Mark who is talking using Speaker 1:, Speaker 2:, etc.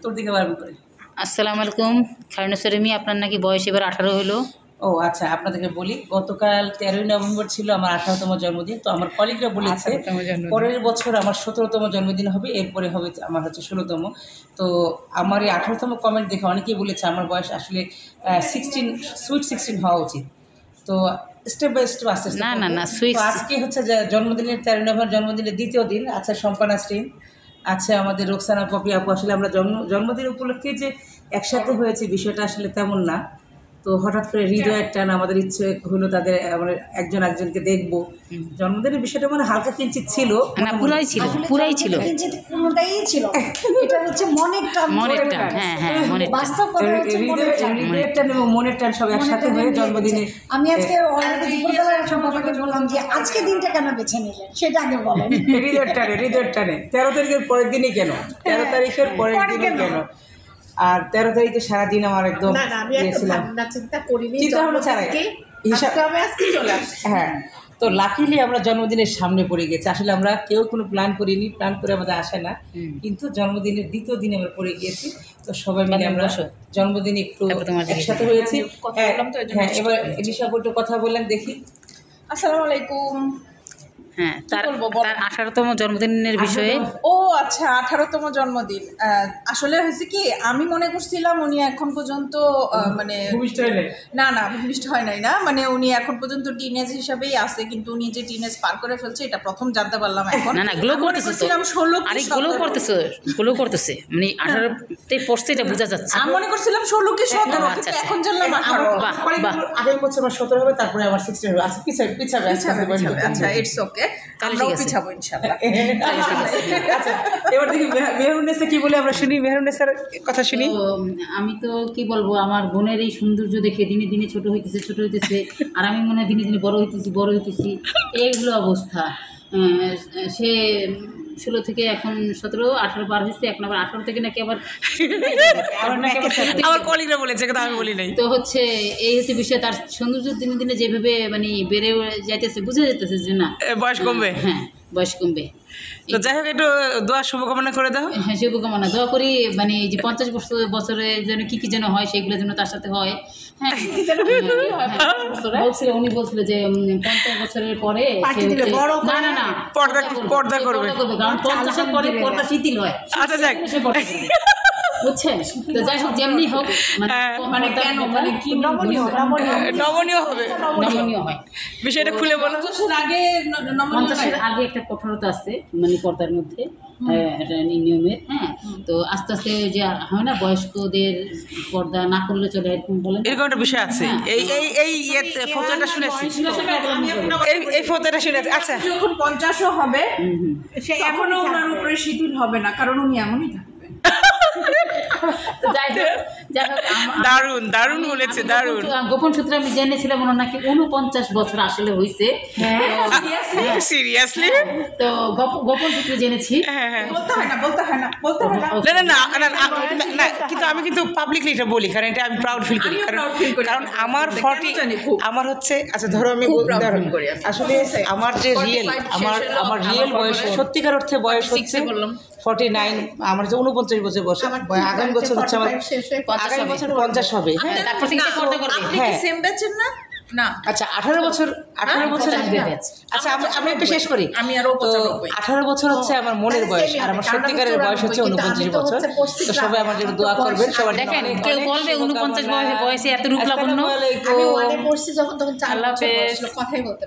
Speaker 1: তোর দিকে বারণ করে।
Speaker 2: আসসালামু আলাইকুম খায়রুন্নেসা রিমি, আপনার নাকি বয়স এবার 18 হলো।
Speaker 1: ও আচ্ছা, আপনাদেরকে বলি, গতকাল 13ই নভেম্বর ছিল আমার 18তম জন্মদিন। তো আমার কলিগরা বলেছে পরের বছর আমার 17তম জন্মদিন হবে, এরপরে হবে আমার হচ্ছে 16তম। তো আমার এই 18তম কমেন্ট দেখে অনেকেই বলেছে আমার বয়স আসলে 16 হওয়া উচিত। তো স্টেপ বাই স্টেপ আস্তে আস্তে
Speaker 2: না সুইট।
Speaker 1: তো আজকে হচ্ছে যে জন্মদিনের 13 নভেম্বর জন্মদিনের দ্বিতীয় দিন। আচ্ছা সম্পানা শ্রী, আচ্ছা আমাদের রোকসানা পপি আপু, আসলে আমরা জন্মদিন উপলক্ষে যে একসাথে হয়েছে বিষয়টা আসলে তেমন না। তো হঠাৎ করে হৃদয়ের টান, আমাদের ইচ্ছে হলো তাদের মানে একজন একজনকে দেখবো। জন্মদিনের বিষয়টা মানে হালকা কিঞ্চিত ছিল,
Speaker 2: না পুরাই ছিল
Speaker 3: কিঞ্চিত কোনোটাই ছিল। এটা হচ্ছে মনের টান।
Speaker 2: হ্যাঁ মনের টান।
Speaker 3: বাস্তব কথা হচ্ছে
Speaker 1: হৃদয়ের টান এবং মনের টান সব একসাথে হয়ে জন্মদিনে।
Speaker 3: আমি আজকে অলরেডি দুপুরবেলায় সব বাবাকে বললাম যে আজকে দিনটা কেন বেছে নিলেন সেটা আগে বলেন।
Speaker 1: হৃদয়ের টানে 13 তারিখের পরের দিনই কেন, 13 তারিখের পরের দিনই কেন। আর 13 তারিখে সারাদিন আমার একদম
Speaker 3: চিন্তা করিনি,
Speaker 1: হ্যাঁ। তো লাকিলি আমরা জন্মদিনের সামনে পড়ে গেছি। আসলে আমরা কেউ কোনো প্ল্যান করিনি, প্ল্যান করে আমাদের আসে না, কিন্তু জন্মদিনের দ্বিতীয় দিনে আমরা পড়ে গিয়েছি। তো সবাই মিলে আমরা জন্মদিনে একটু একসাথে হয়েছি। হ্যাঁ, এবার এলিশা একটু কথা বললেন দেখি।
Speaker 4: আসসালামু আলাইকুম।
Speaker 2: হ্যাঁ, তার 18তম জন্মদিনের বিষয়ে।
Speaker 4: ও আচ্ছা, 18তম জন্মদিন। আসলে হয়েছে কি, আমি মনে করছিলাম উনি এখন পর্যন্ত মানে না ভূমিষ্ঠ হয় নাই, না মানে উনি এখন পর্যন্ত টিনেজ হিসাবেই আছে, কিন্তু উনি যে টিনেজ পার করে ফেলছে এটা প্রথম জানতে পারলাম এখন।
Speaker 2: না গ্লো করতেছে তো, আরে গ্লো করতেছে মানে 18তে পড়ছে, এটা বোঝা যাচ্ছে।
Speaker 4: আমি মনে করছিলাম 16 কি 17, কিন্তু এখন জানলাম 18।
Speaker 1: আগের বছর আমার 17 হবে, তারপরে আমার 16 হবে। আচ্ছা পিছাবে।
Speaker 4: আচ্ছা ইটস ওকে, আমরাও পিছাবো ইনশাআল্লাহ।
Speaker 1: আচ্ছা, এবার দেখি মেহরুন্নেসা কি বলে, আমরা শুনি মেহরুন্নেসার কথা শুনি।
Speaker 2: আমি তো কি বলবো, আমার বোনের এই সৌন্দর্য দেখে দিনে দিনে ছোট হইতেছে, আর আমি মনে হয় দিনে দিনে বড় হইতেছি, এইগুলো অবস্থা। সে 16 থেকে এখন 17, 18 পার হয়েছে, এখন আবার 18 থেকে নাকি আবার
Speaker 1: আমার কলিগরা বলেছে, কিন্তু আমি বলি নাই।
Speaker 2: তো হচ্ছে এই হচ্ছে বিষয়, তার সৌন্দর্য দিনে দিনে যেভাবে মানে বেড়ে যাইতেছে, বুঝে যেতেছে যে না
Speaker 1: বয়স কমবে।
Speaker 2: হ্যাঁ, বয়স কমবে।
Speaker 1: তো যাই হোক, একটু দোয়া শুভকামনা করে দাও।
Speaker 2: হ্যাঁ, শুভকামনা দোয়া করি, মানে যে 50 বছরে যেন কি যেন হয়, সেগুলো যেন তার সাথে হয়। হ্যাঁ, উনি বলছিল যে 50 বছরের পরে না
Speaker 1: পর্দা করবে,
Speaker 2: কারণ 50-এর পরে পর্দা শিথিল হয়।
Speaker 1: আচ্ছা যাক,
Speaker 2: বুঝছেন? তো যাই হোক, যেমনি হোক মানে কেন মানে কি নমনীয় হয়
Speaker 1: বিষয়টা খুলে বলো।
Speaker 2: 50-এর আগে একটা কঠোরতা আছে মানে পর্দার মধ্যে, এটা নিয়মের। হ্যাঁ, তো আস্তে আস্তে যে হয় না, বয়স্কদের পর্দা না করলে চলে, এরকম বলেন,
Speaker 1: এরকম একটা বিষয় আছে। এই ফটোটা শুনেছি, এই ফটোটা শুনেছি। আচ্ছা,
Speaker 4: যখন 50 হবে সে এখনো ওনার উপরে শিথিল হবে না, কারণ উনি এমনই থাকবে।
Speaker 1: দারুণ বলেছে, দারুণ।
Speaker 2: গোপন সূত্রে আমি জেনেছিলাম ওনার নাকি 49 বছর আসলে হয়েছে।
Speaker 1: সিরিয়াসলি?
Speaker 2: তো গোপন সূত্রে জেনেছি।
Speaker 4: বলতে হয় না।
Speaker 1: কিন্তু আমি কিন্তু পাবলিকলি এটা বলি, কারণ এটা আমি প্রাউড ফিল করি, কারণ আমার 40 আমার হচ্ছে, আচ্ছা ধরো আমি আসলে আমার যে রিয়েল আমার রিয়েল বয়স, সত্যিকার অর্থে বয়স হচ্ছে 49। আমার যে 49 বছর বয়স, আগামী বছর হচ্ছে আমার আগামী বছর 50 হবে।
Speaker 2: তারপর থেকে
Speaker 4: আপনি কি সেম ব্যাচের না?
Speaker 1: আচ্ছা 18 বছর। আচ্ছা আমি একটু শেষ করি।
Speaker 4: আমি আরো
Speaker 1: 18 বছর হচ্ছে আমার মনের বয়স, আর আমার সত্যিকারের বয়স হচ্ছে 49 বছর। তো সবাই আমার জন্য দোয়া করবেন। সবাই
Speaker 2: দেখেন, কেউ বলবে 49 বয়সে এত রূপ লাবণ্য।
Speaker 3: আমি ওয়ানে পড়ছি যখন, তখন 4 বছর বয়স, কথাই বলতে